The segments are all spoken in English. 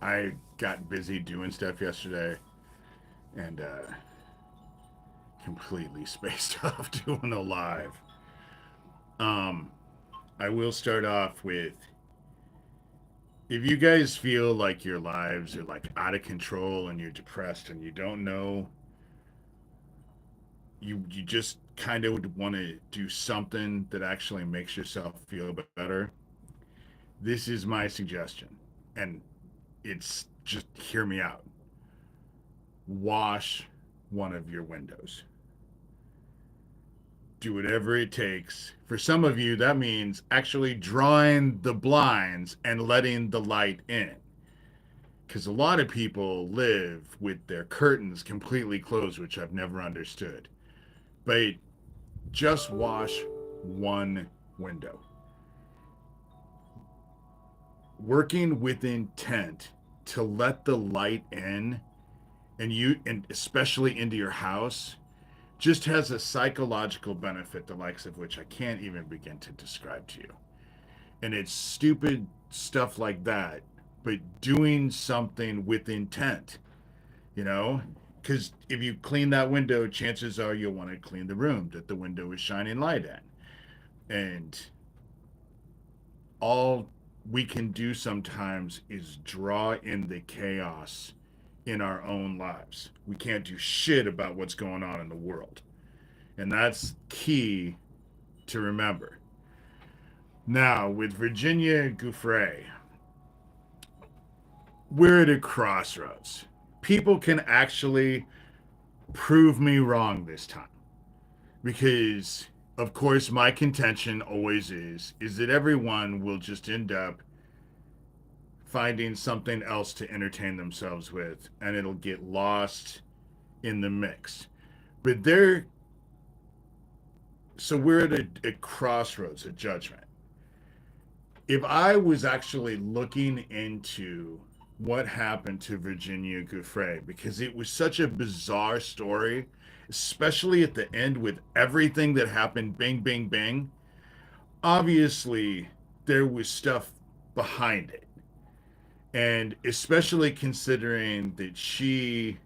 I got busy doing stuff yesterday and completely spaced off doing a live. Um, I will start off with, if you guys feel like your lives are like out of control and you're depressed and you don't know, you just kind of would want to do something that actually makes yourself feel better. This is my suggestion, and it's just hear me out. Wash one of your windows. Do whatever it takes. For some of you, that means actually drawing the blinds and letting the light in. Because a lot of people live with their curtains completely closed, which I've never understood. But just wash one window. Working with intent to let the light in, and especially into your house, just has a psychological benefit, the likes of which I can't even begin to describe to you. And it's stupid stuff like that, but doing something with intent, you know? Because if you clean that window, chances are you'll want to clean the room that the window is shining light in. And all we can do sometimes is draw in the chaos in our own lives. We can't do shit about what's going on in the world. And that's key to remember. Now, with Virginia Giuffre, we're at a crossroads. People can actually prove me wrong this time. Because, of course, my contention always is that everyone will just end up finding something else to entertain themselves with, and it'll get lost in the mix. But there, so we're at a crossroads, a judgment. If I was actually looking into what happened to Virginia Giuffre, because it was such a bizarre story, especially at the end with everything that happened, bing, bing, bing. Obviously, there was stuff behind it. And especially considering that she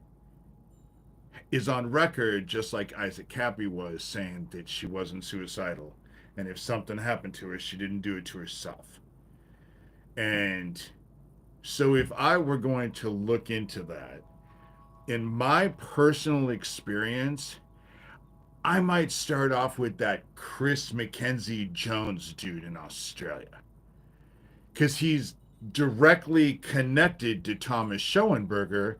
is on record, just like Isaac Kappy was, saying that she wasn't suicidal. And if something happened to her, she didn't do it to herself. And so, if I were going to look into that, in my personal experience, I might start off with that Chris Mackenzie Jones dude in Australia. Because he's directly connected to Thomas Schoenberger.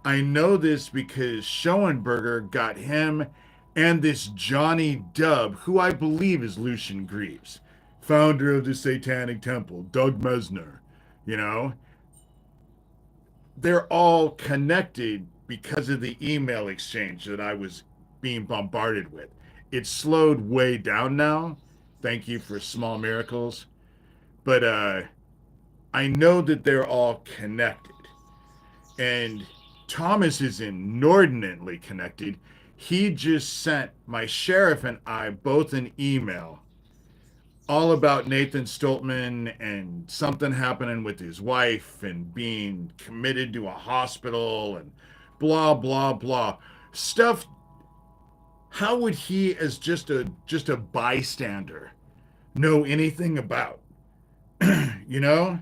I know this because Schoenberger got him and this Johnny Dubb, who I believe is Lucian Greaves, founder of the Satanic Temple, Doug Mesner, you know, they're all connected because of the email exchange that I was being bombarded with. It's slowed way down now. Thank you for small miracles. But I know that they're all connected. And Thomas is inordinately connected. He just sent my sheriff and I both an email all about Nathan Stoltman and something happening with his wife and being committed to a hospital and blah blah blah stuff. How would he, as just a bystander, know anything about? You know,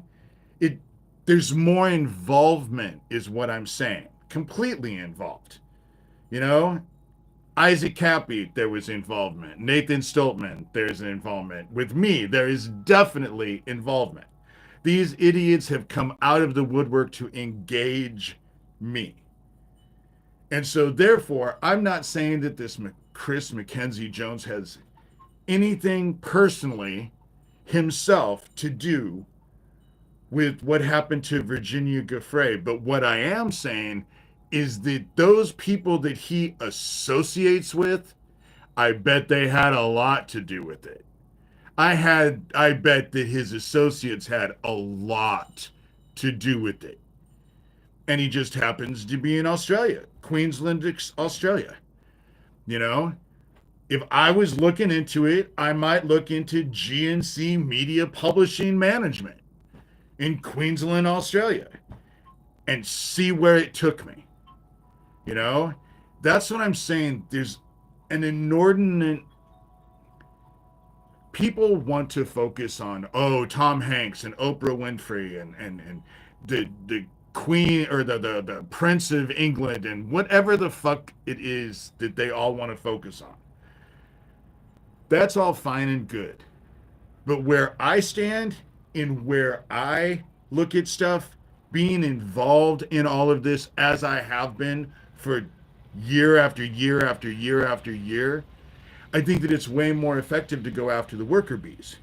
it there's more involvement, is what I'm saying. Completely involved. You know, Isaac Kappy, there was involvement. Nathan Stoltman, there's an involvement. With me, there is definitely involvement. These idiots have come out of the woodwork to engage me. And so, therefore, I'm not saying that this Chris Mackenzie Jones has anything personally himself to do with what happened to Virginia Giuffre. But what I am saying is that those people that he associates with, I bet they had a lot to do with it. I bet that his associates had a lot to do with it. And he just happens to be in Australia, Queensland, Australia. You know, if I was looking into it, I might look into GNC Media Publishing Management in Queensland, Australia. and see where it took me. You know, that's what I'm saying. There's an inordinate people want to focus on, oh, Tom Hanks and Oprah Winfrey and the Queen or the Prince of England and whatever the fuck it is that they all want to focus on. That's all fine and good. But where I stand and where I look at stuff, being involved in all of this as I have been for year after year after year after year, I think that it's way more effective to go after the worker bees.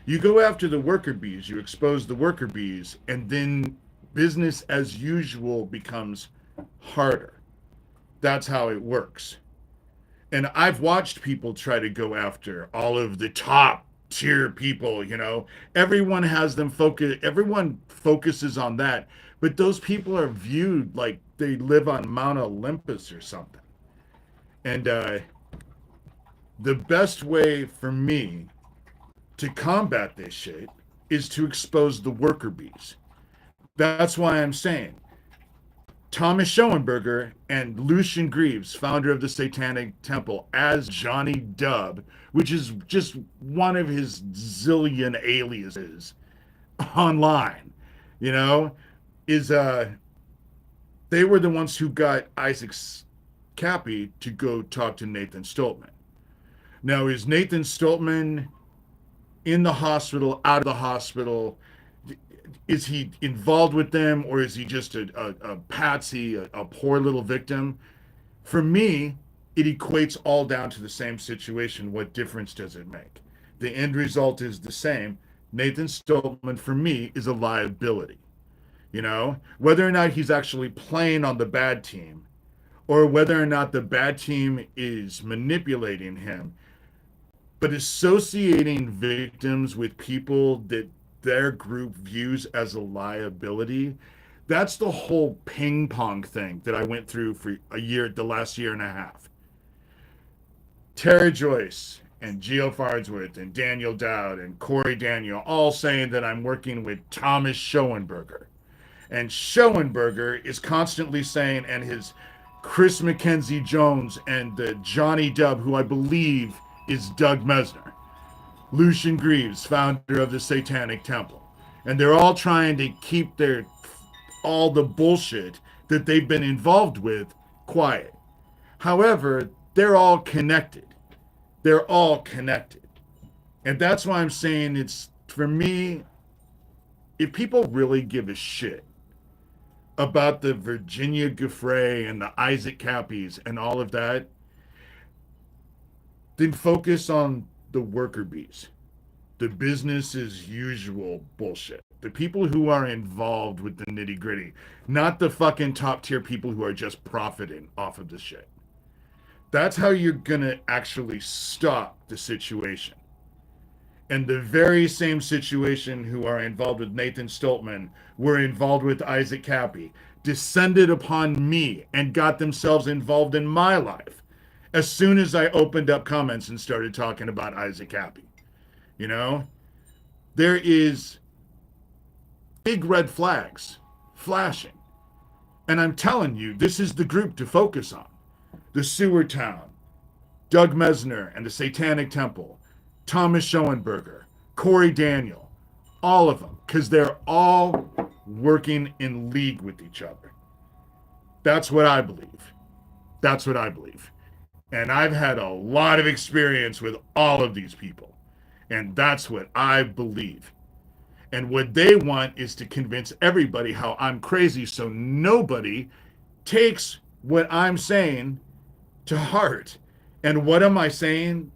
You go after the worker bees, you expose the worker bees, and then business as usual becomes harder. That's how it works. And I've watched people try to go after all of the top tier people, you know. Everyone focuses on that, but those people are viewed like they live on Mount Olympus or something. And the best way for me to combat this shit is to expose the worker bees. That's why I'm saying Thomas Schoenberger and Lucian Greaves, founder of the Satanic Temple, as Johnny Dub, which is just one of his zillion aliases online, you know, is they were the ones who got Isaac Kappy to go talk to Nathan Stoltman. Now, is Nathan Stoltman in the hospital, out of the hospital? Is he involved with them, or is he just a patsy, a poor little victim? For me, it equates all down to the same situation. What difference does it make? The end result is the same. Nathan Stoltman, for me, is a liability. You know, whether or not he's actually playing on the bad team, or whether or not the bad team is manipulating him, but associating victims with people that their group views as a liability, that's the whole ping pong thing that I went through for the last year and a half. Tara Joyce and Geo Farnsworth and Daniel Dowd and Corey Daniel all saying that I'm working with Thomas Schoenberger. And Schoenberger is constantly saying, and his Chris Mackenzie Jones and the Johnny Dub, who I believe is Doug Mesner, Lucian Greaves, founder of the Satanic Temple. And they're all trying to keep all the bullshit that they've been involved with quiet. However, they're all connected. They're all connected. And that's why I'm saying it's, for me, if people really give a shit about the Virginia Giuffre and the Isaac Kappys and all of that, then focus on the worker bees, the business as usual bullshit. The people who are involved with the nitty gritty, not the fucking top tier people who are just profiting off of the shit. That's how you're gonna actually stop the situation. And the very same situation who are involved with Nathan Stoltman were involved with Isaac Kappy, descended upon me and got themselves involved in my life as soon as I opened up comments and started talking about Isaac Kappy. You know, there is big red flags flashing. And I'm telling you, this is the group to focus on. The Sewer Town, Doug Mesner and the Satanic Temple, Thomas Schoenberger, Corey Daniel, all of them, because they're all working in league with each other. That's what I believe. That's what I believe. And I've had a lot of experience with all of these people. And that's what I believe. And what they want is to convince everybody how I'm crazy so nobody takes what I'm saying to heart. And what am I saying?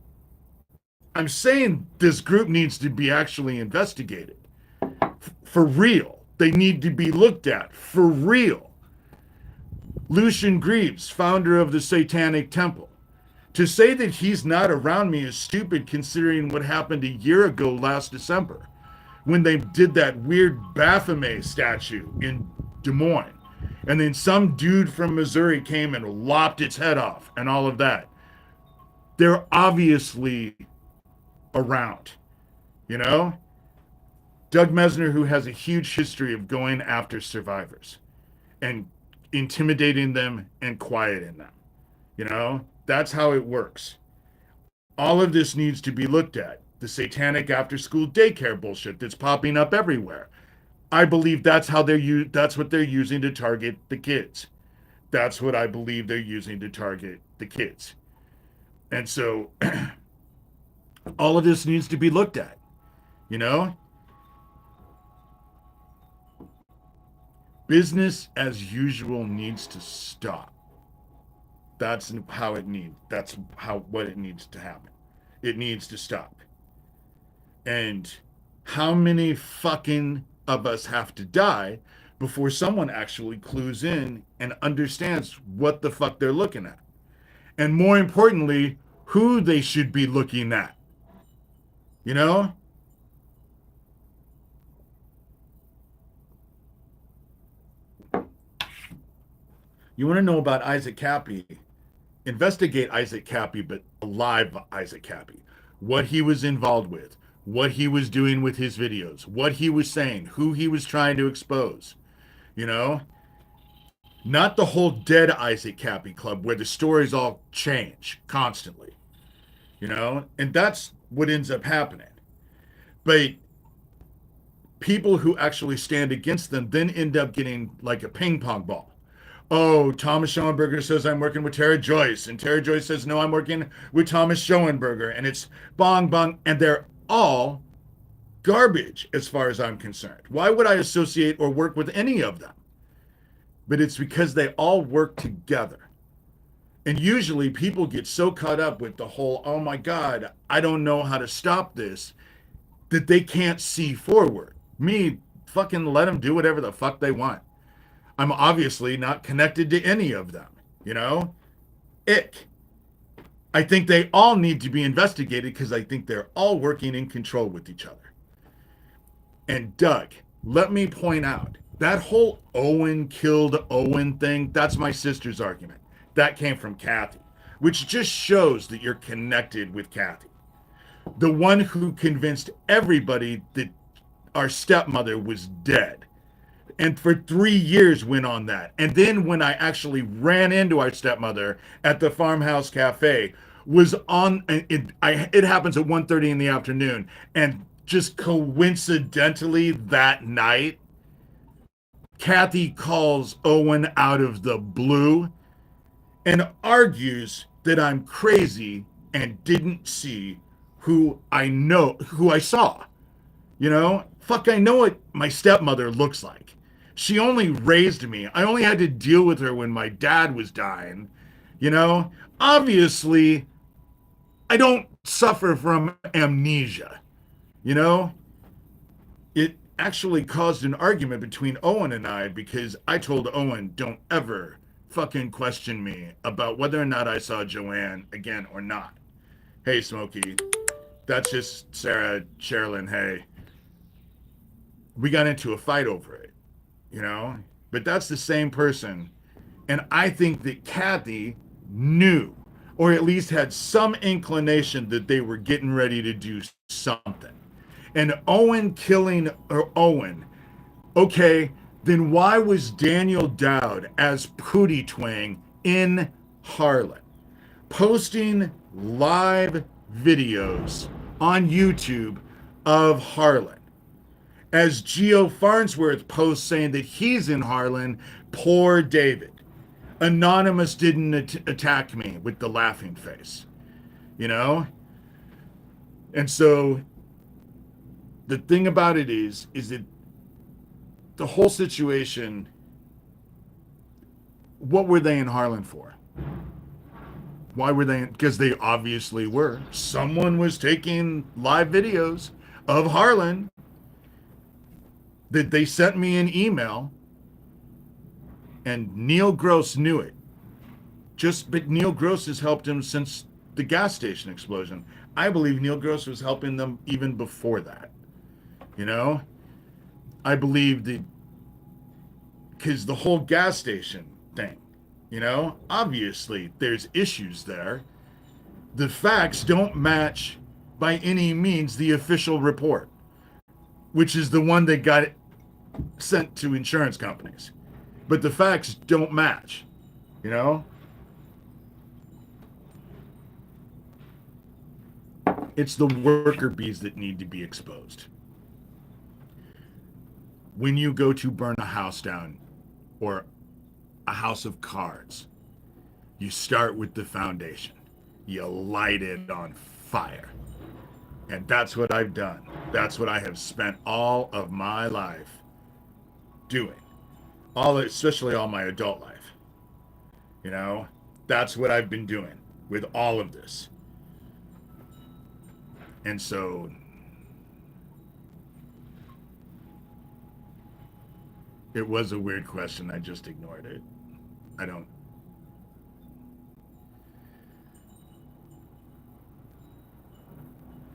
I'm saying this group needs to be actually investigated. For real. They need to be looked at. For real. Lucian Greaves, founder of the Satanic Temple. To say that he's not around me is stupid considering what happened a year ago last December when they did that weird Baphomet statue in Des Moines. And then some dude from Missouri came and lopped its head off and all of that. They're obviously around, you know? Doug Mesner, who has a huge history of going after survivors. and intimidating them and quieting them. That's how it works. All of this needs to be looked at. The satanic after school daycare bullshit that's popping up everywhere. I believe that's what they're using to target the kids. That's what I believe they're using to target the kids. And so all of this needs to be looked at. You know, business as usual needs to stop. That's how what it needs to happen. It needs to stop. And how many fucking of us have to die before someone actually clues in and understands what the fuck they're looking at? And more importantly, who they should be looking at. You know? You want to know about Isaac Kappy? Investigate Isaac Kappy, but live Isaac Kappy. What he was involved with, what he was doing with his videos, what he was saying, who he was trying to expose. You know? Not the whole dead Isaac Kappy club where the stories all change constantly. And that's what ends up happening. But people who actually stand against them then end up getting like a ping pong ball. Oh, Thomas Schoenberger says I'm working with Tara Joyce, and Tara Joyce says no, I'm working with Thomas Schoenberger, and it's bong bong, and they're all garbage as far as I'm concerned. Why would I associate or work with any of them? But it's because they all work together. And usually people get so caught up with the whole, oh my God, I don't know how to stop this, that they can't see forward. Me, fucking let them do whatever the fuck they want. I'm obviously not connected to any of them, Ick. I think they all need to be investigated because I think they're all working in control with each other. And Doug, let me point out, that whole Owen killed Owen thing, that's my sister's argument. That came from Kathy, which just shows that you're connected with Kathy. The one who convinced everybody that our stepmother was dead. And for 3 years went on that. And then when I actually ran into our stepmother at the farmhouse cafe, was on, it happens at 1:30 in the afternoon. And just coincidentally that night, Kathy calls Owen out of the blue and argues that I'm crazy and didn't see who I saw. Fuck, I know what my stepmother looks like. She only raised me. I only had to deal with her when my dad was dying. Obviously, I don't suffer from amnesia. It actually caused an argument between Owen and I because I told Owen, don't ever fucking question me about whether or not I saw Joanne again or not. Hey, Smokey. That's just Sarah Sherilyn. Hey. We got into a fight over it, But that's the same person. And I think that Kathy knew, or at least had some inclination that they were getting ready to do something. And Owen killing Owen, okay, then why was Daniel Dowd as Pootie Twang in Harlan posting live videos on YouTube of Harlan? As Geo Farnsworth posts saying that he's in Harlan, poor David. Anonymous didn't attack me with the laughing face, And so the thing about it is that the whole situation, what were they in Harlan for? Why were they? Because they obviously were. Someone was taking live videos of Harlan that they sent me an email, and Neil Gross knew it. But Neil Gross has helped him since the gas station explosion. I believe Neil Gross was helping them even before that. I believe that because the whole gas station thing, obviously there's issues there. The facts don't match by any means the official report, which is the one that got sent to insurance companies. but the facts don't match, you know? It's the worker bees that need to be exposed. When you go to burn a house down or a house of cards, you start with the foundation. You light it on fire. And that's what I've done. That's what I have spent all of my life doing. Especially all my adult life. You know, that's what I've been doing with all of this. And so it was a weird question. I just ignored it. I don't.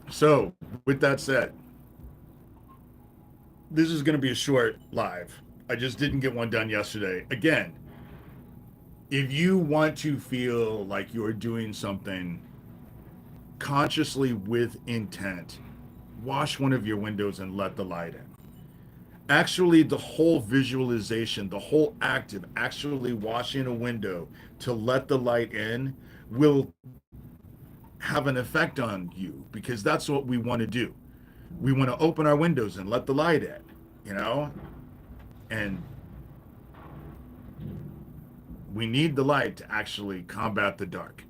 So, with that said, this is going to be a short live. I just didn't get one done yesterday. Again, if you want to feel like you're doing something consciously with intent, wash one of your windows and let the light in. Actually, the whole visualization, the whole act of actually washing a window to let the light in will have an effect on you, because that's what we want to do. We want to open our windows and let the light in, you know? And we need the light to actually combat the dark.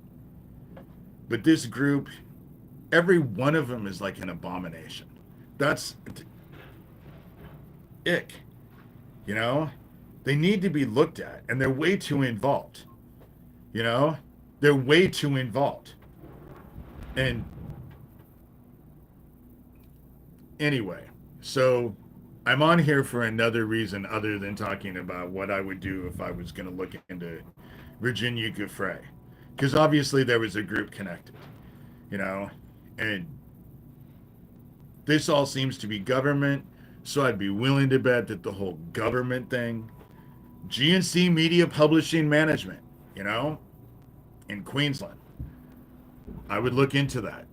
But this group, every one of them is like an abomination. That's ick, you know? They need to be looked at, and they're way too involved, you know? They're way too involved. And anyway, so I'm on here for another reason other than talking about what I would do if I was going to look into Virginia Giuffre. Because obviously there was a group connected, you know? And this all seems to be government, so I'd be willing to bet that the whole government thing, GNC Media Publishing Management, you know, in Queensland, I would look into that.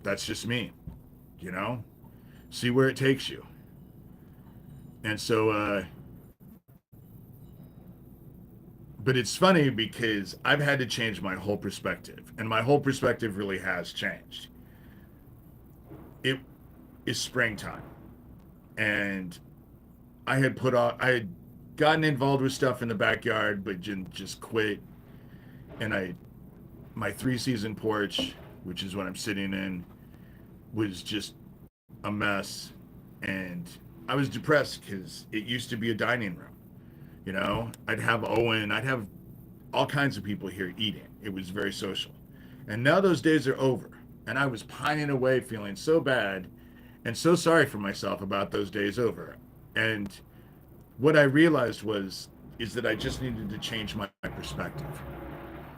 That's just me, you know? See where it takes you. And so, but it's funny because I've had to change my whole perspective, and my whole perspective really has changed. It is springtime, and I had gotten involved with stuff in the backyard, but just quit. And my 3-season porch, which is what I'm sitting in, was just a mess. And I was depressed because it used to be a dining room. You know, I'd have Owen, I'd have all kinds of people here eating. It was very social. And now those days are over. And I was pining away, feeling so bad and so sorry for myself about those days over. And what I realized is that I just needed to change my perspective.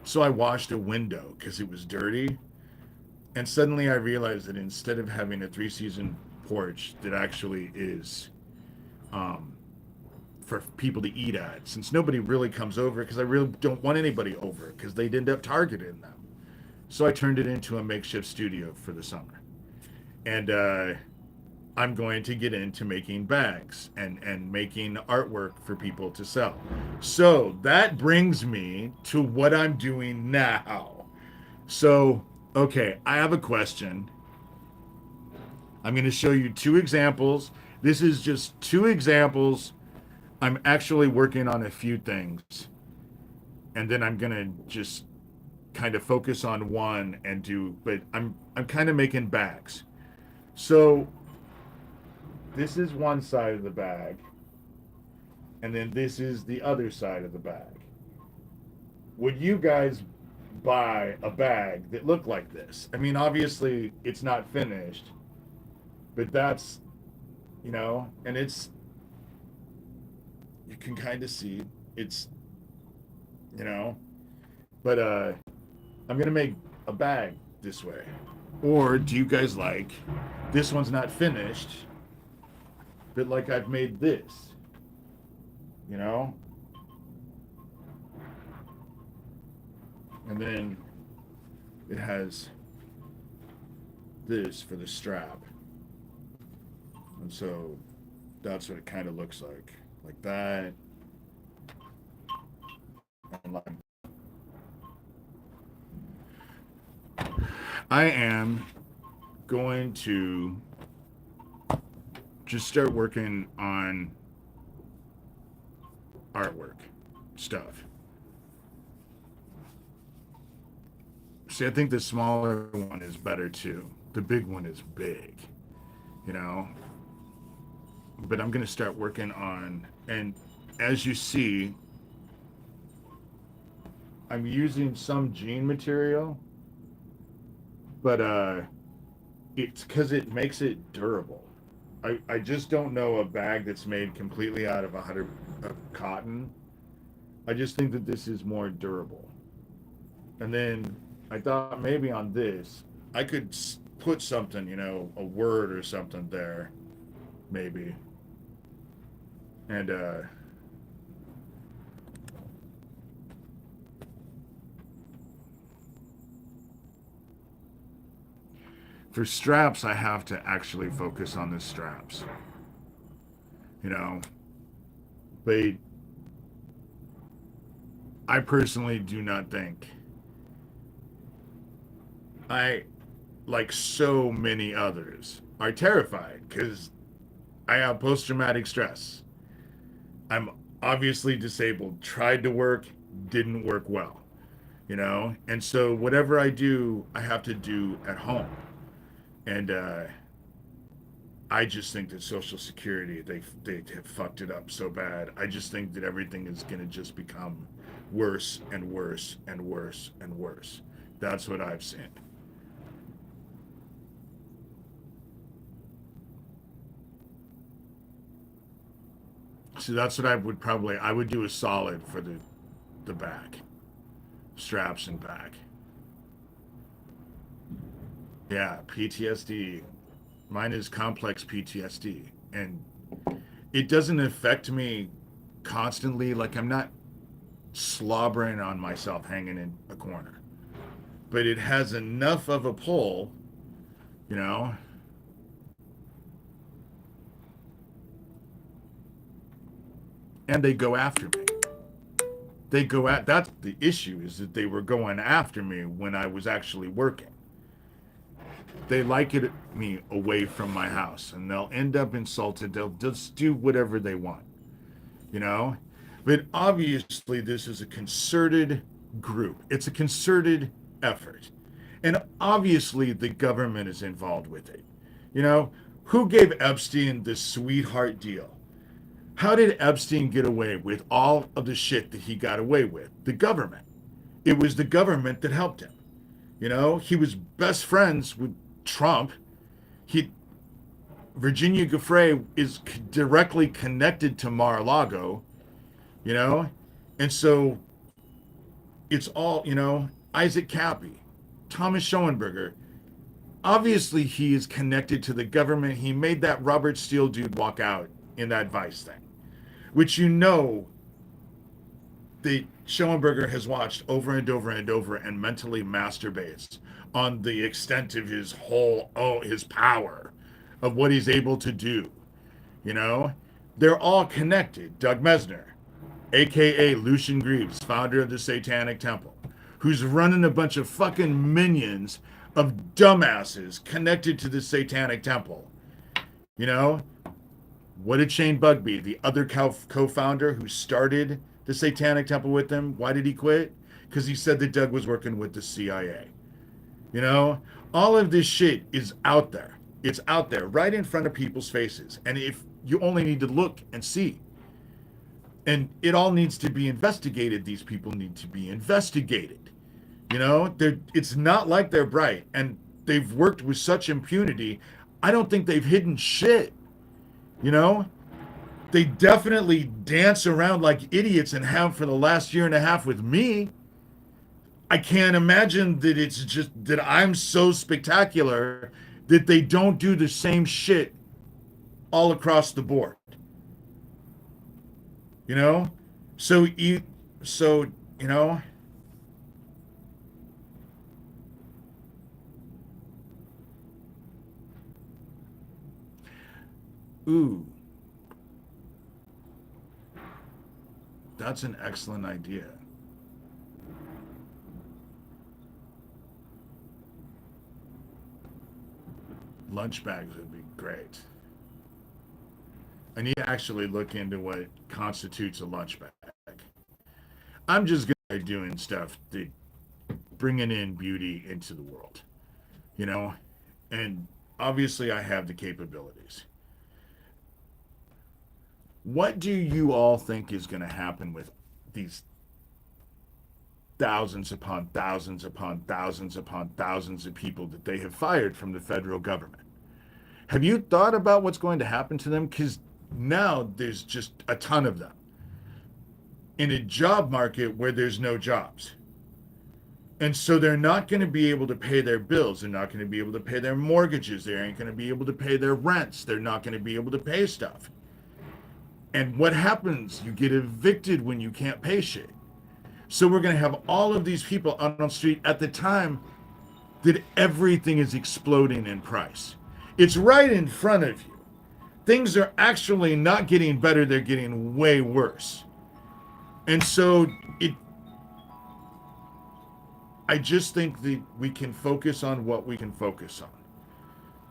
So I washed a window because it was dirty. And suddenly I realized that instead of having a 3-season porch that actually is for people to eat at, since nobody really comes over, because I really don't want anybody over because they'd end up targeting them. So I turned it into a makeshift studio for the summer. And I'm going to get into making bags and making artwork for people to sell. So that brings me to what I'm doing now. So, okay, I have a question. I'm going to show you 2 examples. This is just 2 examples. I'm actually working on a few things. And then I'm going to just kind of focus on one and do, but I'm kind of making bags. So this is one side of the bag, and then this is the other side of the bag. Would you guys buy a bag that looked like this? I mean, obviously it's not finished, but that's, you know, and you can kind of see it's, you know, but I'm gonna make a bag this way. Or do you guys like, this one's not finished, but like I've made this, you know? And then it has this for the strap. And so that's what it kind of looks like that. online. I am going to just start working on artwork stuff. See, I think the smaller one is better too. The big one is big, you know. But I'm going to start working on, and as you see, I'm using some jean material, but it's because it makes it durable. I just don't know a bag that's made completely out of 100 of cotton. I just think that this is more durable. And then I thought maybe on this, I could put something, a word or something there, maybe. And for straps, I have to actually focus on the straps, you know. But I personally do not think I, like so many others, are terrified because I have post traumatic stress. I'm obviously disabled, tried to work, didn't work well, And so whatever I do, I have to do at home. And I just think that Social Security, they have fucked it up so bad. I just think that everything is going to just become worse and worse and worse and worse. That's what I've seen. So that's what I would do a solid for the back, straps and back. Yeah, PTSD. Mine is complex PTSD, and it doesn't affect me constantly. Like I'm not slobbering on myself hanging in a corner, but it has enough of a pull, you know, and they go after me. That's the issue, is that they were going after me when I was actually working. They like it me away from my house, and they'll end up insulted. They'll just do whatever they want, you know? But obviously, this is a concerted group, it's a concerted effort. And obviously, the government is involved with it. You know, who gave Epstein this sweetheart deal? How did Epstein get away with all of the shit that he got away with? The government. It was the government that helped him. He was best friends with Trump. He Virginia Giuffre is directly connected to Mar-a-Lago, you know, and so it's all, Isaac Kappy, Thomas Schoenberger. Obviously, he is connected to the government. He made that Robert Steele dude walk out in that Vice thing, which the Schoenberger has watched over and over and over and mentally masturbates on the extent of his power, of what he's able to do. You know, they're all connected. Doug Mesner, aka Lucian Greaves, founder of the Satanic Temple, who's running a bunch of fucking minions of dumbasses connected to the Satanic Temple. You know, what did Shane Bugby, the other co-founder who started the Satanic Temple with them, why did he quit? Because he said that Doug was working with the CIA. You know, all of this shit is out there. It's out there right in front of people's faces. And if you only need to look and see, and it all needs to be investigated, these people need to be investigated. It's not like they're bright and they've worked with such impunity. I don't think they've hidden shit. You know, they definitely dance around like idiots and have for the last year and a half with me. I can't imagine that it's just that I'm so spectacular that they don't do the same shit all across the board. You know? So you so you know, ooh, that's an excellent idea. Lunch bags would be great. I need to actually look into what constitutes a lunch bag. I'm just gonna be doing stuff that bringing in beauty into the world, you know, and obviously I have the capabilities. What do you all think is going to happen with these thousands upon thousands upon thousands upon thousands of people that they have fired from the federal government? Have you thought about what's going to happen to them? Because now there's just a ton of them in a job market where there's no jobs. And so they're not going to be able to pay their bills. They're not going to be able to pay their mortgages. They aren't going to be able to pay their rents. They're not going to be able to pay stuff. And what happens? You get evicted when you can't pay shit. So we're going to have all of these people out on the street at the time that everything is exploding in price. It's right in front of you. Things are actually not getting better. They're getting way worse. And so I just think that we can focus on what we can focus on.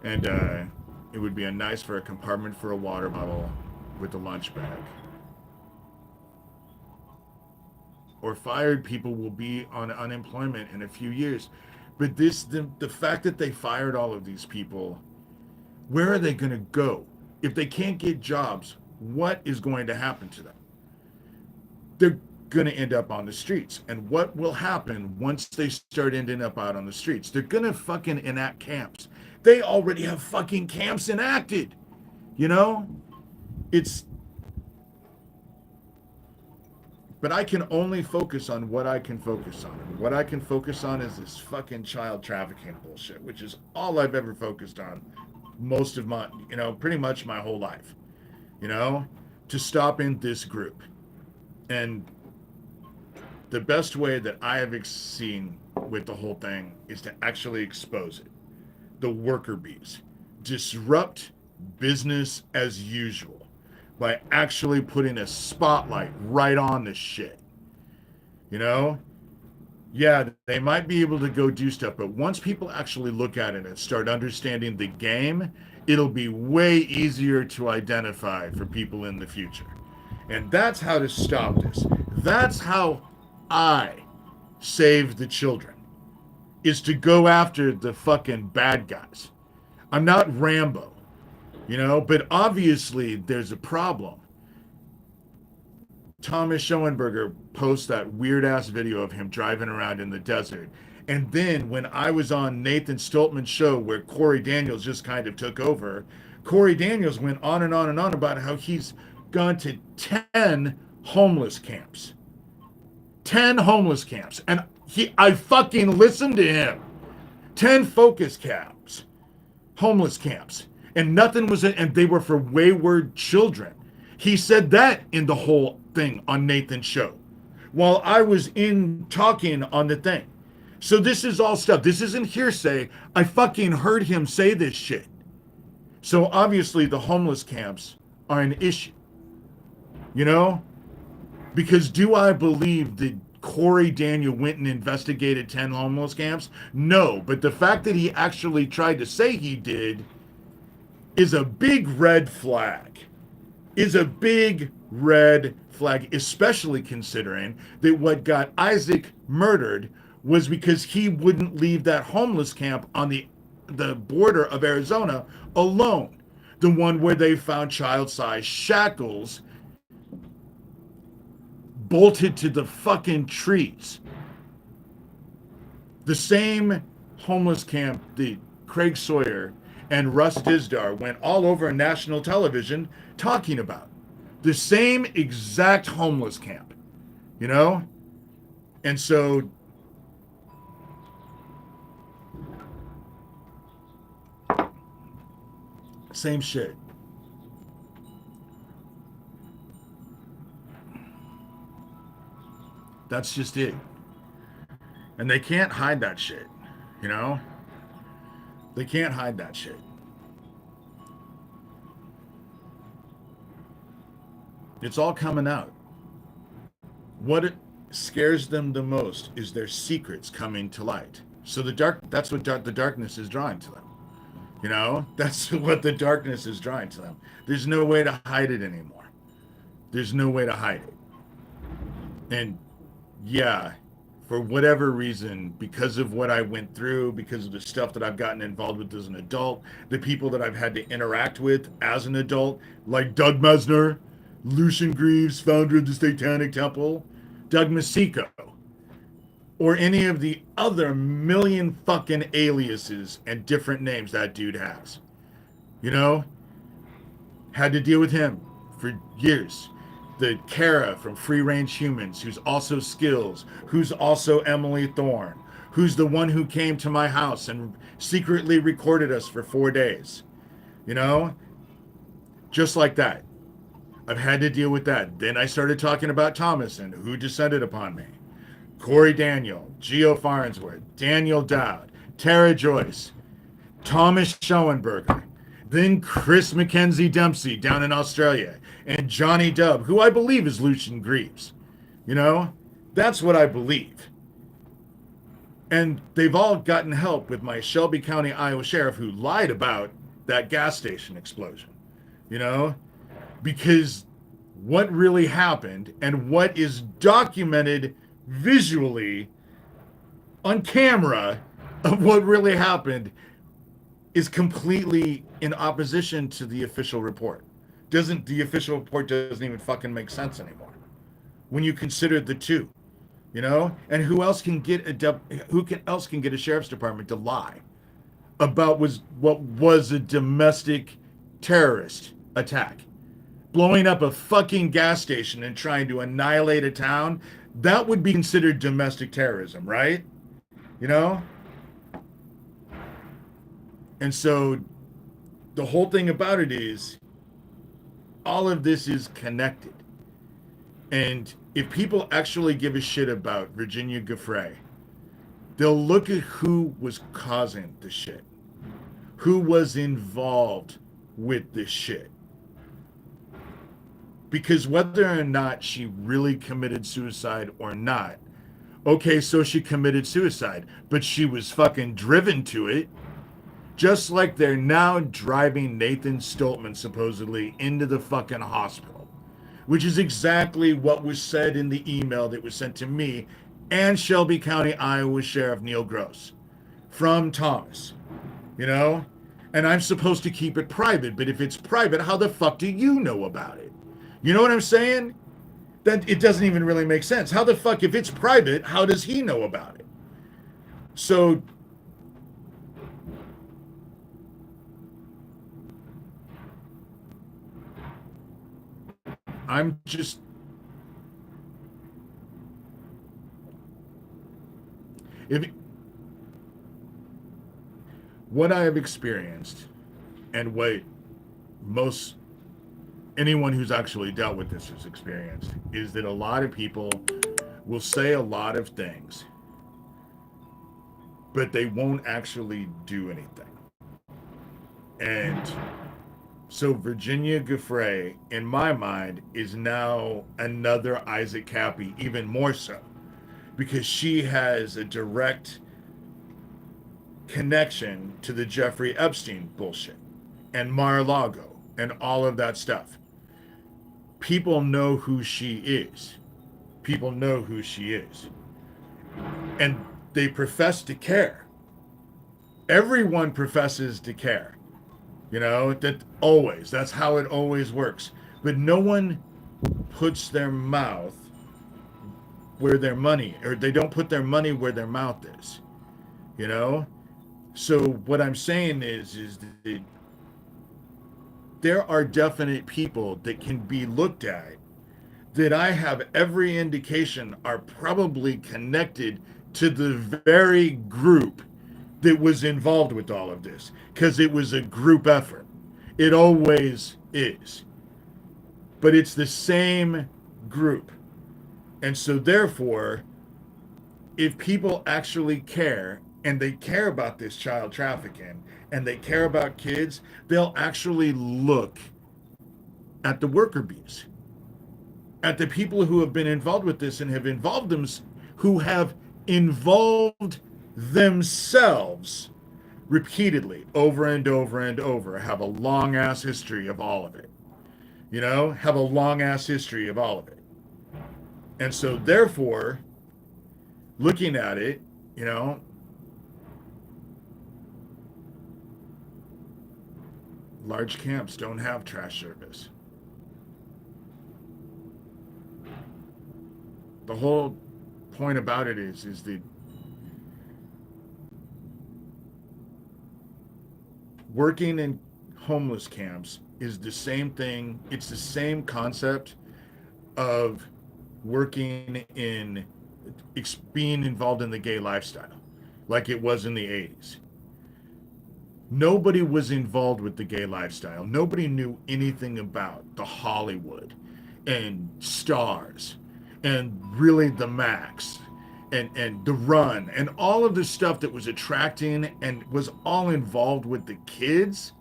And it would be nice for a compartment for a water bottle with a lunch bag. Or fired people will be on unemployment in a few years. But the fact that they fired all of these people, where are they going to go? If they can't get jobs, what is going to happen to them? They're going to end up on the streets. And what will happen once they start ending up out on the streets? They're going to fucking enact camps. They already have fucking camps enacted. You know? But I can only focus on what I can focus on. And what I can focus on is this fucking child trafficking bullshit, which is all I've ever focused on most of my, pretty much my whole life, to stop in this group. And the best way that I have seen with the whole thing is to actually expose it. The worker bees. Disrupt business as usual by actually putting a spotlight right on this shit. Yeah, they might be able to go do stuff, but once people actually look at it and start understanding the game, it'll be way easier to identify for people in the future. And that's how to stop this. That's how I save the children, is to go after the fucking bad guys. I'm not Rambo, but obviously there's a problem. Thomas Schoenberger posts that weird ass video of him driving around in the desert. And then when I was on Nathan Stoltman's show where Corey Daniels just kind of took over, Corey Daniels went on and on and on about how he's gone to 10 homeless camps. 10 homeless camps. And I fucking listened to him. 10 focus camps. Homeless camps. And nothing was in, and they were for wayward children. He said that in the whole thing on Nathan's show while I was in talking on the thing. So this is all stuff. This isn't hearsay. I fucking heard him say this shit. So obviously the homeless camps are an issue. Because do I believe that Corey Daniel went and investigated 10 homeless camps? No, but the fact that he actually tried to say he did is a big red flag. Especially considering that what got Isaac murdered was because he wouldn't leave that homeless camp on the border of Arizona alone. The one where they found child-sized shackles bolted to the fucking trees. The same homeless camp that Craig Sawyer and Russ Dizdar went all over national television talking about. The same exact homeless camp, And so same shit. That's just it. And they can't hide that shit, They can't hide that shit. It's all coming out. What scares them the most is their secrets coming to light. So that's what the darkness is drawing to them. You know, that's what the darkness is drawing to them. There's no way to hide it anymore. There's no way to hide it. And yeah, for whatever reason, because of what I went through, because of the stuff that I've gotten involved with as an adult, the people that I've had to interact with as an adult, like Doug Mesner, Lucian Greaves, founder of the Satanic Temple, Doug Masico, or any of the other million fucking aliases and different names that dude has. You know, had to deal with him for years. The Kara from Free Range Humans, who's also Skills, who's also Emily Thorne, who's the one who came to my house and secretly recorded us for 4 days. You know, just like that. I've had to deal with that. Then I started talking about Thomas and who descended upon me. Corey Daniel, Geo Farnsworth, Daniel Dowd, Tara Joyce, Thomas Schoenberger, then Chris Mackenzie Dempsey down in Australia, and Johnny Dubb, who I believe is Lucian Greaves. You know, that's what I believe. And they've all gotten help with my Shelby County, Iowa sheriff who lied about that gas station explosion. You know, because what really happened and what is documented visually on camera of what really happened is completely in opposition to the official report. The official report doesn't even fucking make sense anymore when you consider the two, you know? And who else can get a sheriff's department to lie about what was a domestic terrorist attack? Blowing up a fucking gas station and trying to annihilate a town, that would be considered domestic terrorism, right? You know? And so the whole thing about it is all of this is connected. And if people actually give a shit about Virginia Giuffre, they'll look at who was causing the shit, who was involved with this shit. Because whether or not she really committed suicide or not, okay, so she committed suicide, but she was fucking driven to it. Just like they're now driving Nathan Stoltman supposedly into the fucking hospital, which is exactly what was said in the email that was sent to me and Shelby County, Iowa Sheriff Neil Gross from Thomas, you know? And I'm supposed to keep it private, but if it's private, how the fuck do you know about it? You know what I'm saying? That it doesn't even really make sense. How the fuck, if it's private, how does he know about it? So I'm just if what I have experienced and what most anyone who's actually dealt with this has experienced is that a lot of people will say a lot of things, but they won't actually do anything. And so Virginia Giuffre, in my mind, is now another Isaac Kappy, even more so, because she has a direct connection to the Jeffrey Epstein bullshit and Mar-a-Lago and all of that stuff. People know who she is. People know who she is. And they profess to care. Everyone professes to care. You know, that's how it always works. But no one puts their mouth where their money, or they don't put their money where their mouth is. You know? So what I'm saying is that there are definite people that can be looked at that I have every indication are probably connected to the very group that was involved with all of this, because it was a group effort. It always is. But it's the same group. And so therefore, if people actually care, and they care about this child trafficking, and they care about kids, they'll actually look at the worker bees, at the people who have been involved with this and have involved themselves repeatedly, over and over and over, have a long ass history of all of it. Have a long ass history of all of it. And so, therefore, looking at it, you know, large camps don't have trash service. The whole point about it is that working in homeless camps is the same thing. It's the same concept of working in being involved in the gay lifestyle like it was in the 80s. Nobody was involved with the gay lifestyle. Nobody knew anything about the Hollywood and stars and really the Max and the Run and all of the stuff that was attracting and was all involved with the kids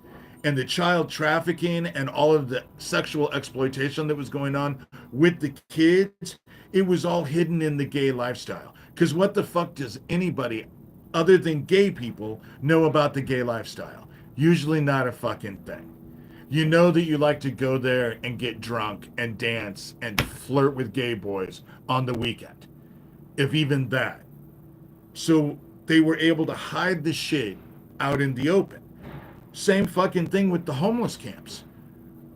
and the child trafficking and all of the sexual exploitation that was going on with the kids. It was all hidden in the gay lifestyle. Because what the fuck does anybody other than gay people know about the gay lifestyle? Usually not a fucking thing. You know that you like to go there and get drunk and dance and flirt with gay boys on the weekend, if even that. So they were able to hide the shit out in the open. Same fucking thing with the homeless camps.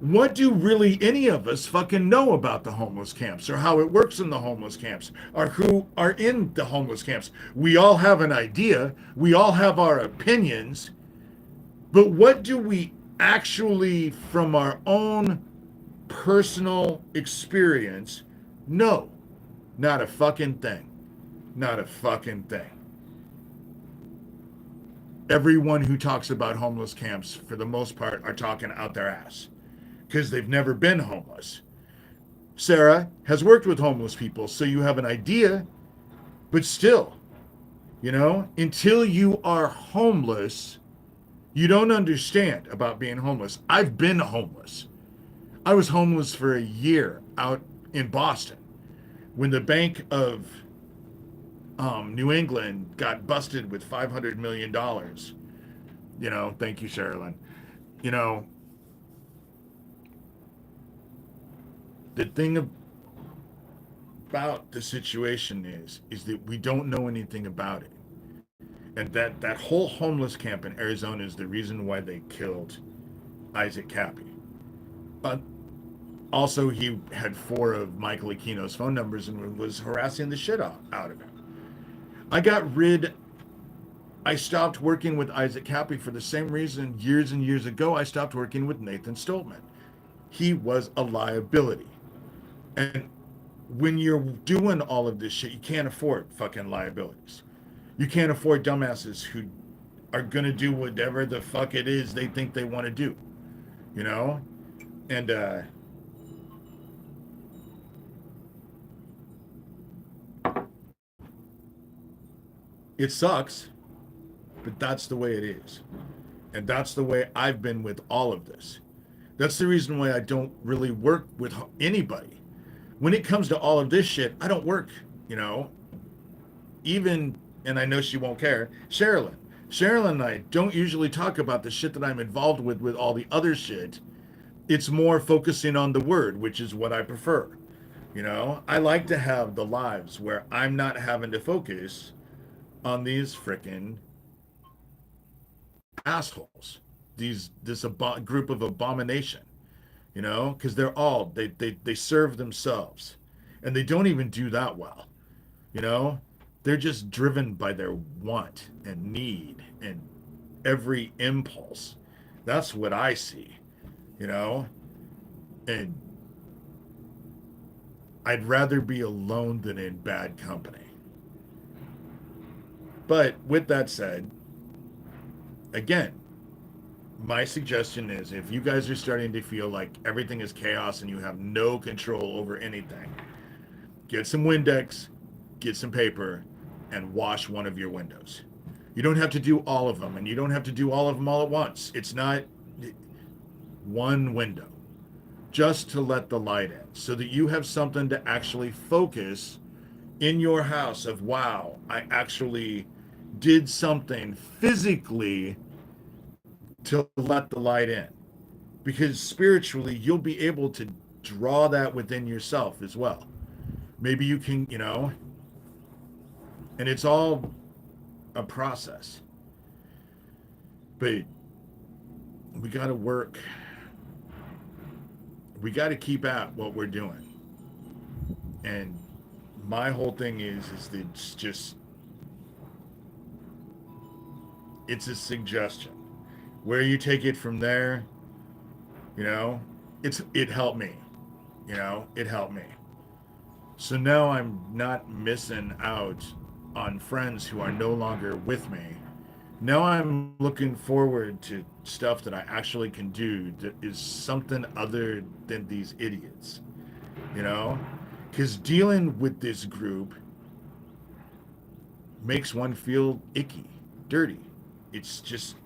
What do really any of us fucking know about the homeless camps or how it works in the homeless camps or who are in the homeless camps? We all have an idea. We all have our opinions. But what do we actually, from our own personal experience, know? Not a fucking thing. Not a fucking thing. Everyone who talks about homeless camps, for the most part, are talking out their ass because they've never been homeless. Sarah has worked with homeless people, so you have an idea, but still, until you are homeless, you don't understand about being homeless. I've been homeless. I was homeless for a year out in Boston when the Bank of New England got busted with $500 million. Thank you, Sherilyn. The thing about the situation is that we don't know anything about it. And that whole homeless camp in Arizona is the reason why they killed Isaac Kappy. But also, he had 4 of Michael Aquino's phone numbers and was harassing the shit out of him. I stopped working with Isaac Kappy for the same reason years and years ago I stopped working with Nathan Stoltman. He was a liability. And when you're doing all of this shit, you can't afford fucking liabilities. You can't afford dumbasses who are going to do whatever the fuck it is they think they want to do. And it sucks, but that's the way it is. And that's the way I've been with all of this. That's the reason why I don't really work with anybody. When it comes to all of this shit, I don't work, even, and I know she won't care, Sherilyn and I don't usually talk about the shit that I'm involved with all the other shit. It's more focusing on the word, which is what I prefer. I like to have the lives where I'm not having to focus on these frickin' assholes, group of abomination, because they serve themselves, and they don't even do that well. They're just driven by their want and need and every impulse. That's what I see, and I'd rather be alone than in bad company. But with that said, again, my suggestion is if you guys are starting to feel like everything is chaos and you have no control over anything, get some Windex, get some paper, and wash one of your windows. You don't have to do all of them, and you don't have to do all of them all at once. It's not one window, just to let the light in so that you have something to actually focus in your house of, wow, I actually did something physically to let the light in. Because spiritually, you'll be able to draw that within yourself as well. Maybe you can, and it's all a process. But we got to work, we got to keep at what we're doing. And my whole thing is that it's just, it's a suggestion. Where you take it from there, you know, it helped me. It helped me. So now I'm not missing out on friends who are no longer with me. Now I'm looking forward to stuff that I actually can do that is something other than these idiots, you know? Because dealing with this group makes one feel icky, dirty. It's just,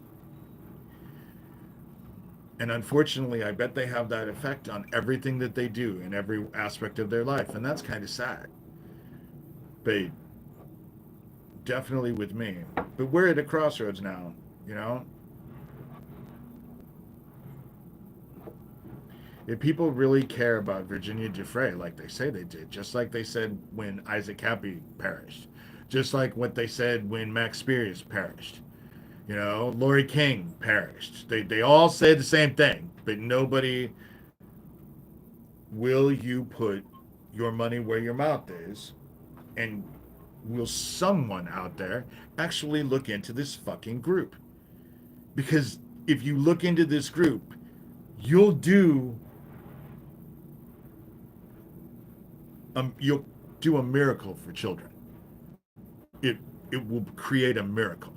and unfortunately, I bet they have that effect on everything that they do in every aspect of their life. And that's kind of sad. But definitely with me. But we're at a crossroads now, you know? If people really care about Virginia Giuffre like they say they did, just like they said when Isaac Kappy perished, just like what they said when Max Spears perished, Lori King perished. They all say the same thing, but nobody, will you put your money where your mouth is? And will someone out there actually look into this fucking group? Because if you look into this group, you'll do you'll do a miracle for children. It it will create a miracle,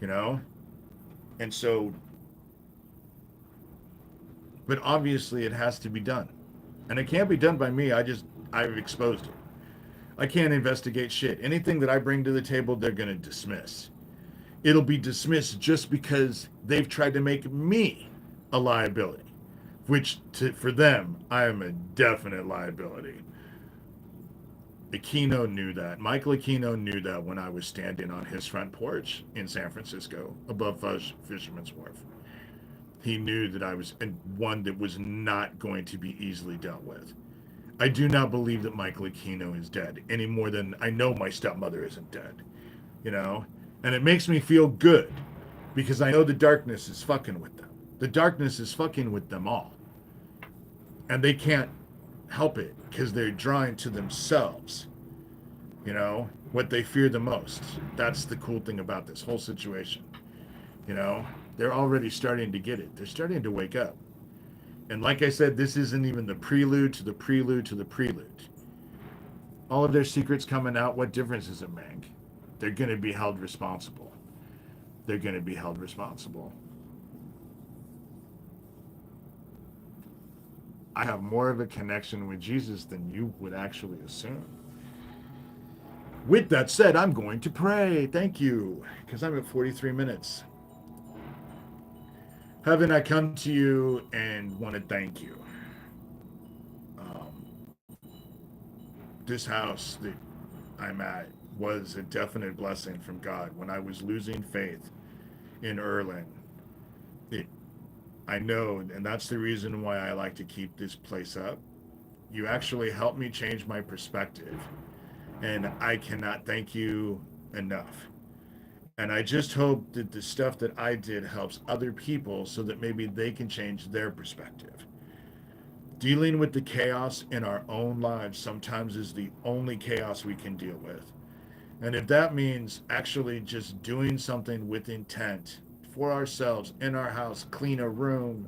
you know? And so, but obviously it has to be done. And it can't be done by me. I've exposed it. I can't investigate shit. Anything that I bring to the table, they're going to dismiss. It'll be dismissed just because they've tried to make me a liability, for them, I am a definite liability. Aquino knew that. Michael Aquino knew that when I was standing on his front porch in San Francisco above Fisherman's Wharf. He knew that I was one that was not going to be easily dealt with. I do not believe that Michael Aquino is dead any more than I know my stepmother isn't dead, you know? And it makes me feel good because I know the darkness is fucking with them. The darkness is fucking with them all. And they can't help it because they're drawing to themselves, what they fear the most. That's the cool thing about this whole situation. They're already starting to get it. They're starting to wake up. And like I said, this isn't even the prelude to the prelude to the prelude. All of their secrets coming out, what difference does it make? They're going to be held responsible. They're going to be held responsible. I have more of a connection with Jesus than you would actually assume. With that said, I'm going to pray. Thank you, because I'm at 43 minutes. Heaven, I come to you and want to thank you. This house that I'm at was a definite blessing from God. When I was losing faith in Erlin, it, I know, and that's the reason why I like to keep this place up. You actually helped me change my perspective, and I cannot thank you enough. And I just hope that the stuff that I did helps other people so that maybe they can change their perspective. Dealing with the chaos in our own lives sometimes is the only chaos we can deal with. And if that means actually just doing something with intent for ourselves in our house, clean a room,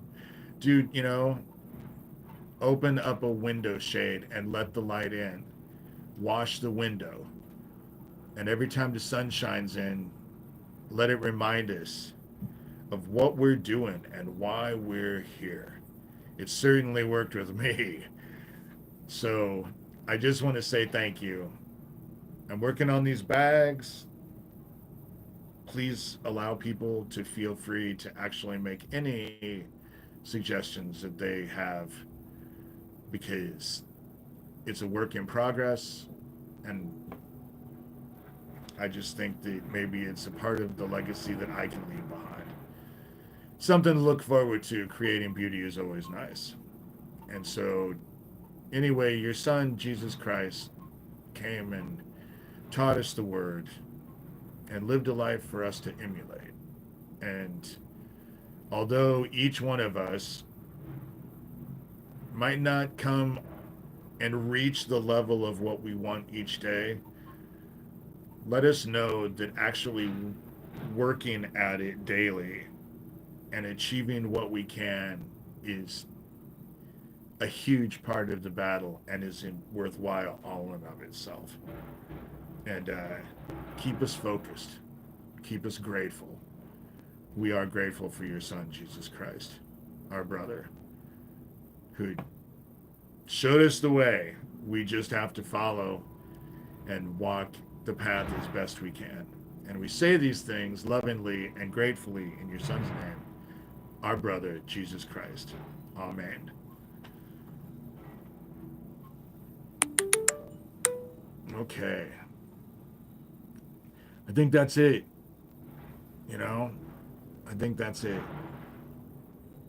dude, open up a window shade and let the light in, wash the window. And every time the sun shines in, let it remind us of what we're doing and why we're here. It certainly worked with me. So I just want to say thank you. I'm working on these bags. Please allow people to feel free to actually make any suggestions that they have because it's a work in progress and I just think that maybe it's a part of the legacy that I can leave behind. Something to look forward to. Creating beauty is always nice. And so, anyway, your son, Jesus Christ, came and taught us the word and lived a life for us to emulate. And although each one of us might not come and reach the level of what we want each day, let us know that actually working at it daily and achieving what we can is a huge part of the battle and is worthwhile all in of itself. And keep us focused, keep us grateful. We are grateful for your son, Jesus Christ, our brother, who showed us the way. We just have to follow and walk the path as best we can. And we say these things lovingly and gratefully in your son's name, our brother, Jesus Christ. Amen. Okay. I think that's it. You know, I think that's it.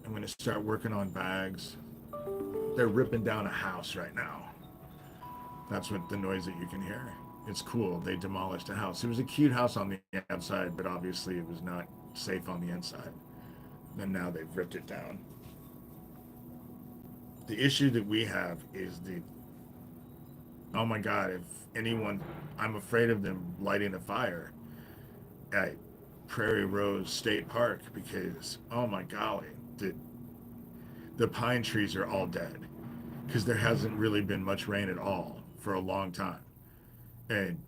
I'm going to start working on bags. They're ripping down a house right now. That's what the noise that you can hear. It's cool. They demolished a house. It was a cute house on the outside, but obviously it was not safe on the inside. And now they've ripped it down. The issue that we have is the, oh my God, if anyone, I'm afraid of them lighting a fire at Prairie Rose State Park because, oh my golly, the pine trees are all dead because there hasn't really been much rain at all for a long time. And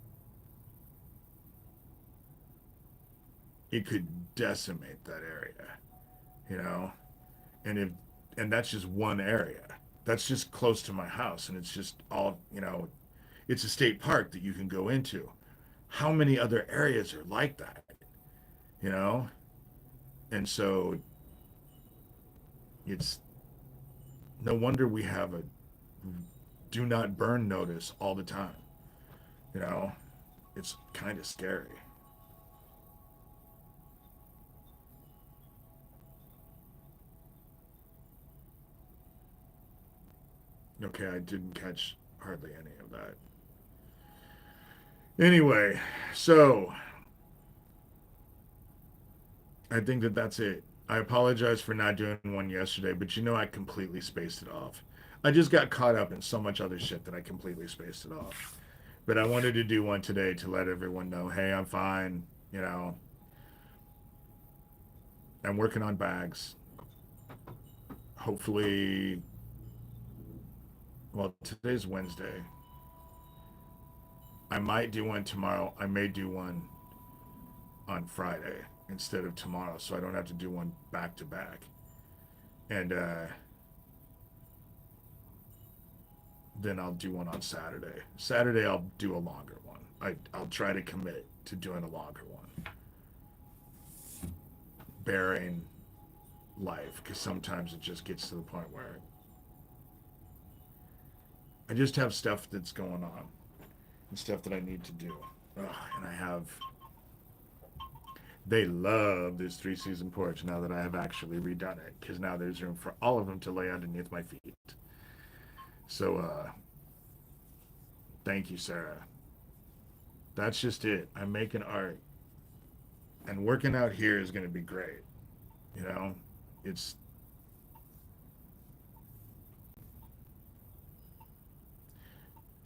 it could decimate that area, you know? And if and that's just one area. That's just close to my house and it's just all, it's a state park that you can go into. How many other areas are like that, you know? And so it's no wonder we have a do not burn notice all the time, you know? It's kind of scary. Okay, I didn't catch hardly any of that. Anyway, so I think that that's it. I apologize for not doing one yesterday, but I completely spaced it off. I just got caught up in so much other shit that I completely spaced it off. But I wanted to do one today to let everyone know, hey, I'm fine. I'm working on bags. Hopefully, well, today's Wednesday. I might do one tomorrow. I may do one on Friday instead of tomorrow, so I don't have to do one back to back. And then I'll do one on Saturday. Saturday, I'll do a longer one. I'll try to commit to doing a longer one, bearing life, because sometimes it just gets to the point where I just have stuff that's going on and stuff that I need to do. Ugh, and I have. They love this 3-season porch now that I have actually redone it, because now there's room for all of them to lay underneath my feet. So, thank you, Sarah. That's just it. I'm making art, and working out here is going to be great. You know, it's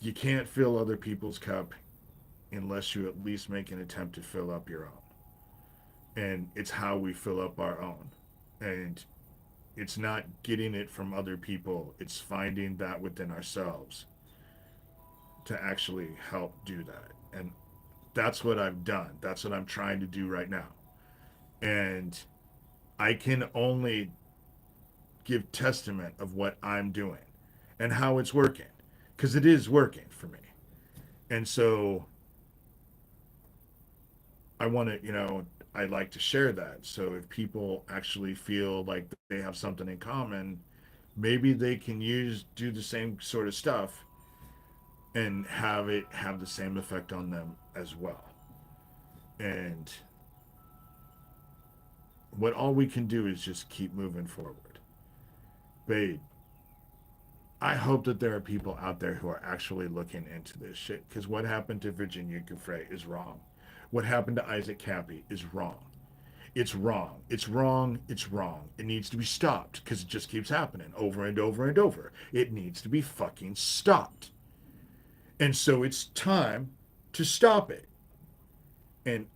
you can't fill other people's cup unless you at least make an attempt to fill up your own. And it's how we fill up our own. And it's not getting it from other people, it's finding that within ourselves to actually help do that. And that's what I've done. That's what I'm trying to do right now. And I can only give testament of what I'm doing and how it's working because it is working for me. And so I want to, I'd like to share that. So if people actually feel like they have something in common, maybe they can do the same sort of stuff and have it have the same effect on them as well. And what all we can do is just keep moving forward. But I hope that there are people out there who are actually looking into this shit. Because what happened to Virginia Giuffre is wrong. What happened to Isaac Kappy is wrong. It's wrong. It's wrong. It's wrong. It needs to be stopped because it just keeps happening over and over and over. It needs to be fucking stopped. And so it's time to stop it. And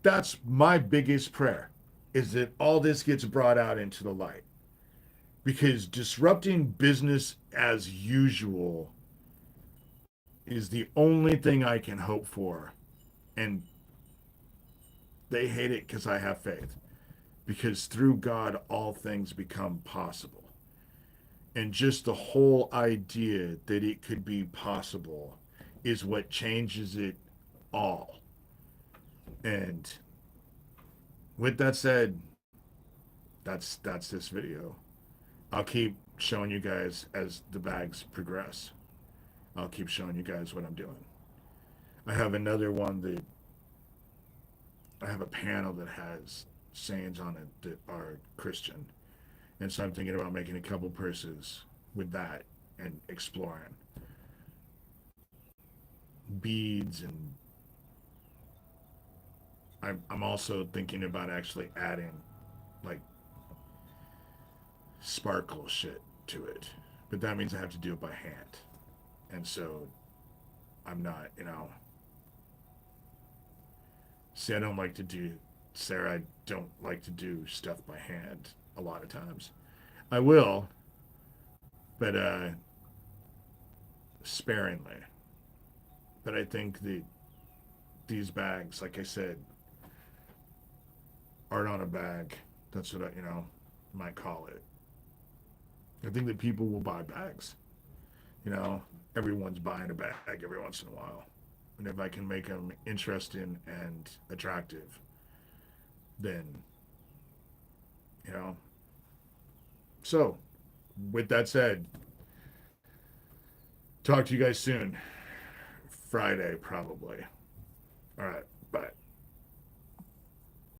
that's my biggest prayer is that all this gets brought out into the light. Because disrupting business as usual is the only thing I can hope for. And they hate it because I have faith. Because through God, all things become possible. And just the whole idea that it could be possible is what changes it all. And with that said, that's this video. I'll keep showing you guys as the bags progress. I'll keep showing you guys what I'm doing. I have another one that I have a panel that has sayings on it that are Christian. And so I'm thinking about making a couple purses with that and exploring beads. And I'm also thinking about actually adding like sparkle shit to it. But that means I have to do it by hand. And so I'm not, see, I don't like to do, Sarah, I don't like to do stuff by hand a lot of times. I will, but sparingly. But I think that these bags, like I said, art on a bag. That's what I, might call it. I think that people will buy bags. You know, everyone's buying a bag every once in a while. And if I can make them interesting and attractive, then, you know. So, with that said, talk to you guys soon. Friday, probably. All right. Bye.